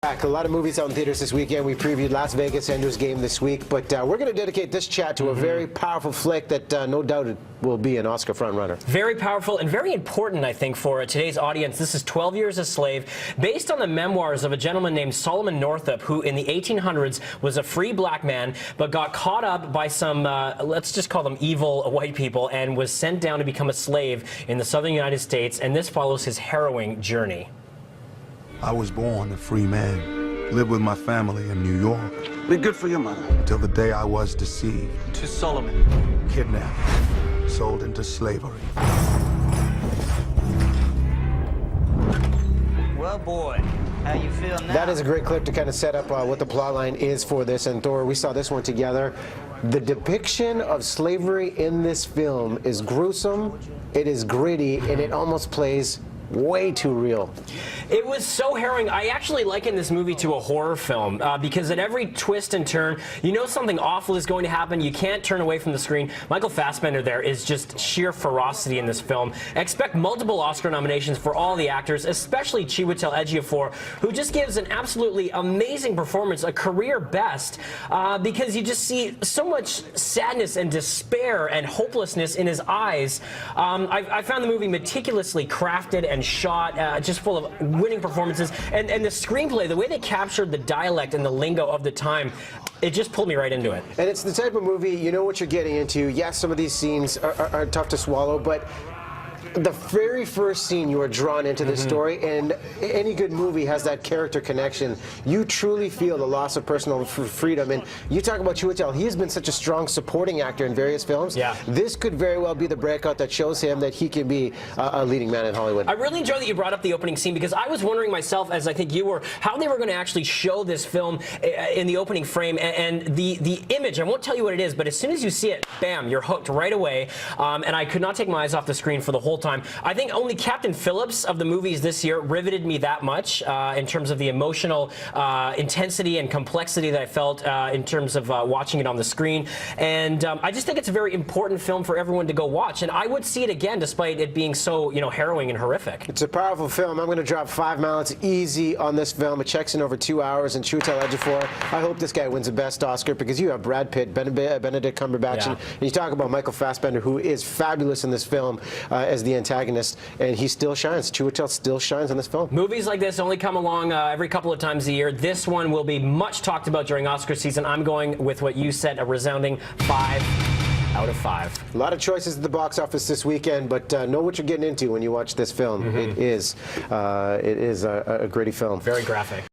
Back. A lot of movies out in theaters this weekend. We previewed Las Vegas Ender's Game this week, but we're going to dedicate this chat to a very powerful flick that no doubt will be an Oscar frontrunner. Very powerful and very important, I think, for today's audience. This is 12 Years a Slave, based on the memoirs of a gentleman named Solomon Northup, who in the 1800s was a free black man, but got caught up by some, let's just call them evil white people, and was sent down to become a slave in the southern United States, and this follows his harrowing journey. I was born a free man, lived with my family in New York. Be good for your mother. Till the day I was deceived. To Solomon. Kidnapped, sold into slavery. Well, boy, how you feel now? That is a great clip to kind of set up what the plot line is for this. And Thor, we saw this one together. The depiction of slavery in this film is gruesome, it is gritty, and it almost plays way too real. It was so harrowing. I actually liken this movie to a horror film because at every twist and turn, you know something awful is going to happen. You can't turn away from the screen. Michael Fassbender there is just sheer ferocity in this film. Expect multiple Oscar nominations for all the actors, especially Chiwetel Ejiofor, who just gives an absolutely amazing performance, a career best, because you just see so much sadness and despair and hopelessness in his eyes. I found the movie meticulously crafted and shot, just full of winning performances, and the screenplay, the way they captured the dialect and the lingo of the time, it just pulled me right into it. And it's the type of movie, you know what you're getting into. Yes, some of these scenes are tough to swallow, but the very first scene you are drawn into the story, and any good movie has that character connection. You truly feel the loss of personal freedom, and you talk about Chiwetel. He has been such a strong supporting actor in various films. Yeah. This could very well be the breakout that shows him that he can be a leading man in Hollywood. I really enjoy that you brought up the opening scene, because I was wondering myself, as I think you were, how they were going to actually show this film in the opening frame, and the image. I won't tell you what it is, but as soon as you see it, bam, you're hooked right away, and I could not take my eyes off the screen for the whole time. I think only Captain Phillips of the movies this year riveted me that much in terms of the emotional intensity and complexity that I felt in terms of watching it on the screen. And I just think it's a very important film for everyone to go watch. And I would see it again, despite it being so, harrowing and horrific. It's a powerful film. I'm going to drop 5 mallets easy on this film. It checks in over 2 hours. And Chiwetel Ejiofor, I hope this guy wins the best Oscar, because you have Brad Pitt, Benedict Cumberbatch, and you talk about Michael Fassbender, who is fabulous in this film as the antagonist, and he still shines. Chiwetel still shines in this film. Movies like this only come along every couple of times a year. This one will be much talked about during Oscar season. I'm going with what you said, a resounding 5 out of 5. A lot of choices at the box office this weekend, but know what you're getting into when you watch this film. It is a gritty film. Very graphic.